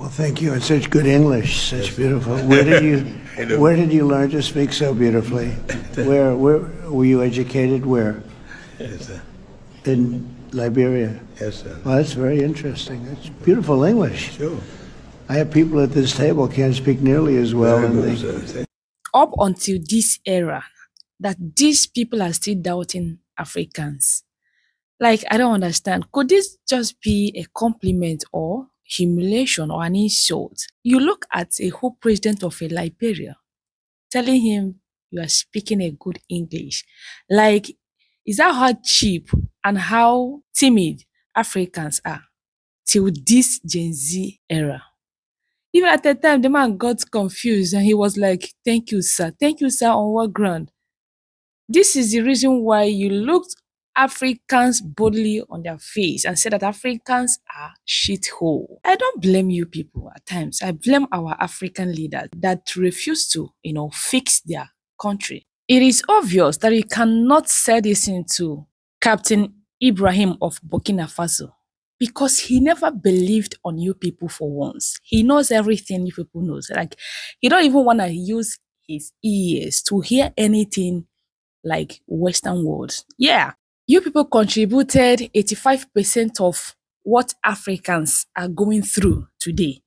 Well, thank you. And such good English, such beautiful. Where did you learn to speak so beautifully? Where were you educated? Where? Yes, sir. In Liberia. Yes, sir. Well, that's very interesting. That's beautiful English. Sure. I have people at this table can't speak nearly as well. Very And good, sir. Up until this era, that these people are still doubting Africans. Like, I don't understand. Could this just be a compliment or humiliation or an insult? You look at a whole president of a Liberia, telling him you are speaking a good English. Like, is that how cheap and how timid Africans are till this Gen Z era? Even at the time, the man got confused and he was like, thank you, sir. Thank you, sir, on what ground? This is the reason why you looked Africans boldly on their face and said that Africans are shithole. I don't blame you people at times. I blame our African leaders that refuse to, fix their country. It is obvious that you cannot say this into Captain Ibrahim of Burkina Faso because he never believed on you people for once. He knows everything you people knows. Like, he don't even want to use his ears to hear anything like Western words. Yeah, you people contributed 85% of what Africans are going through today.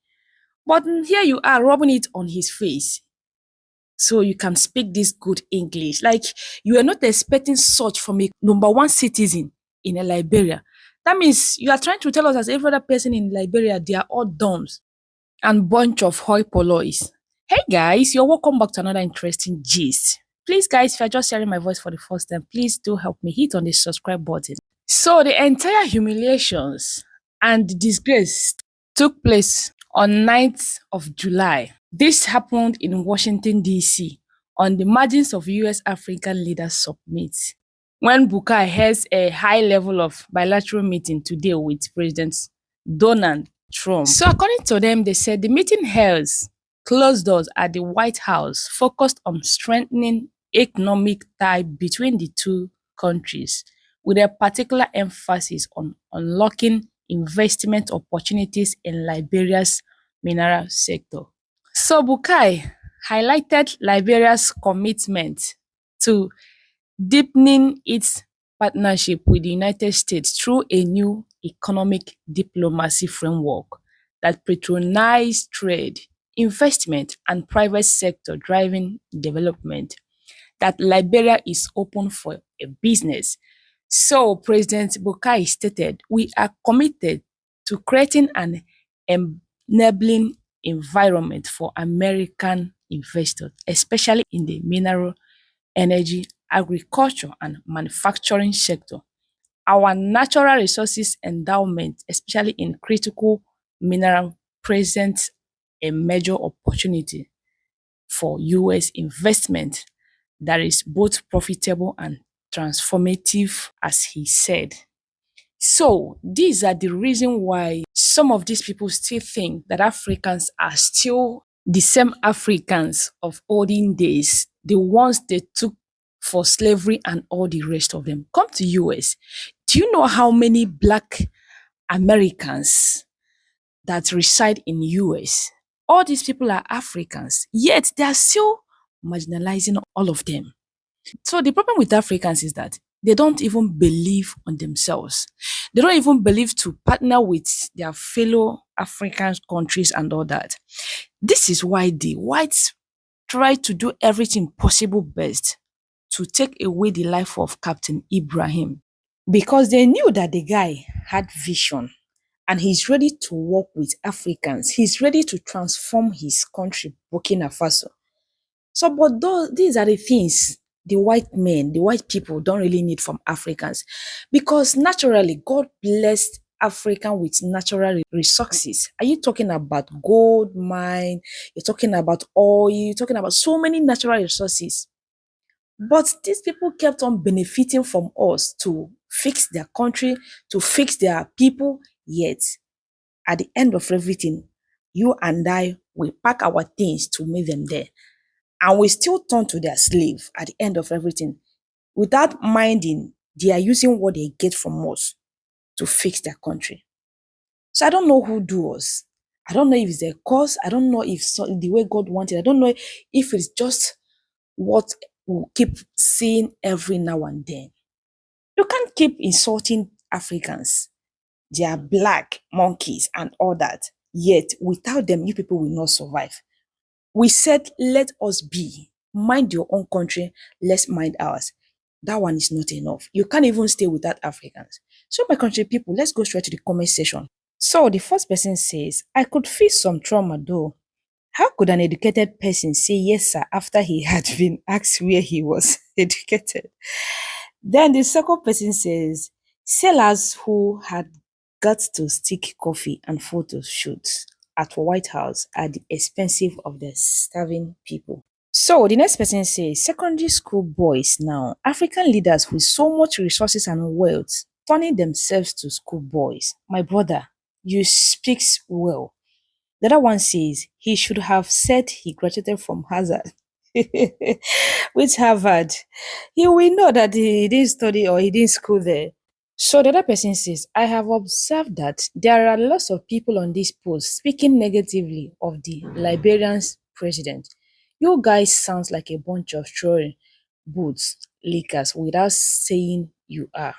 But here you are rubbing it on his face so you can speak this good English. Like, you are not expecting such from a number one citizen in a Liberia. That means you are trying to tell us as every other person in Liberia, they are all dumbs and bunch of hoi pollois. Hey guys, you're welcome back to another interesting gist. Please guys, if you're just hearing my voice for the first time, please do help me hit on the subscribe button. So the entire humiliations and disgrace took place on 9th of July. This happened in Washington, D.C. on the margins of US-African Leaders Summit, when Boakai has a high level of bilateral meeting today with President Donald Trump. So according to them, they said the meeting held closed doors at the White House focused on strengthening economic ties between the two countries, with a particular emphasis on unlocking investment opportunities in Liberia's mineral sector. So Boakai highlighted Liberia's commitment to deepening its partnership with the United States through a new economic diplomacy framework that patronizes trade, investment, and private sector driving development, that Liberia is open for a business. So President Boakai stated, we are committed to creating an enabling environment for American investors, especially in the mineral, energy, agriculture, and manufacturing sector. Our natural resources endowment, especially in critical mineral, presents a major opportunity for US investment that is both profitable and transformative, as he said. So these are the reason why some of these people still think that Africans are still the same Africans of olden days, the ones they took for slavery and all the rest of them. Come to US. Do you know how many Black Americans that reside in US? All these people are Africans, yet they are still marginalizing all of them. So the problem with Africans is that they don't even believe on themselves. They don't even believe to partner with their fellow African countries and all that. This is why the whites try to do everything possible best to take away the life of Captain Ibrahim, because they knew that the guy had vision and he's ready to work with Africans. He's ready to transform his country, Burkina Faso. So, but these are the things the white men, the white people don't really need from Africans, because naturally God blessed African with natural resources. Are you talking about gold mine? You're talking about oil? You're talking about so many natural resources. But these people kept on benefiting from us to fix their country, to fix their people. Yet, at the end of everything, you and I, we pack our things to meet them there. And we still turn to their slave at the end of everything, without minding they are using what they get from us to fix their country. So I don't know who do us. I don't know if it's a cause. I don't know if the way God wanted. I don't know if it's just what we keep seeing every now and then. You can't keep insulting Africans. They are black monkeys and all that. Yet, without them, you people will not survive. We said, let us be. Mind your own country, let's mind ours. That one is not enough. You can't even stay without Africans. So, my country people, let's go straight to the comment section. So, the first person says, I could feel some trauma though. How could an educated person say yes, sir, after he had been asked where he was educated? Then the second person says, sellers who had got to stick coffee and photo shoots at White House at the expense of the starving people. So the next person says, secondary school boys now, African leaders with so much resources and wealth, turning themselves to school boys. My brother, you speaks well. The other one says he should have said he graduated from Harvard. Which Harvard? He will know that he didn't study or he didn't school there. So the other person says, I have observed that there are lots of people on this post speaking negatively of the Liberian's president. You guys sounds like a bunch of throwing boots leakers without saying you are.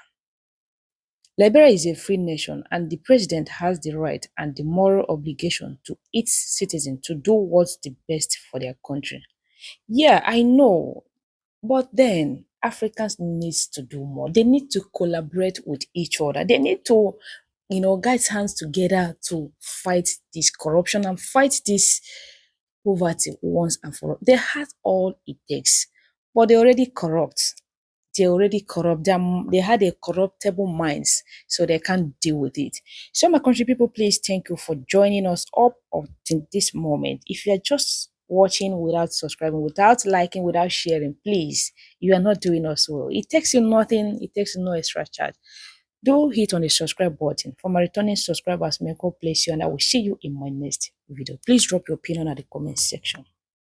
Liberia is a free nation and the president has the right and the moral obligation to its citizens to do what's the best for their country. Yeah, I know, but then Africans needs to do more. They need to collaborate with each other. They need to, guide hands together to fight this corruption and fight this poverty once and for all. They have all it takes, but they already corrupt. They already corrupt. They had a corruptible minds, so they can't deal with it. So, my country people, please thank you for joining us up until this moment. If you are just watching without subscribing, without liking, without sharing, please, you are not doing us well. It takes you nothing. It takes you no extra charge. Do hit on the subscribe button. For my returning subscribers, may God bless you, and I will see you in my next video. Please drop your opinion at the comment section.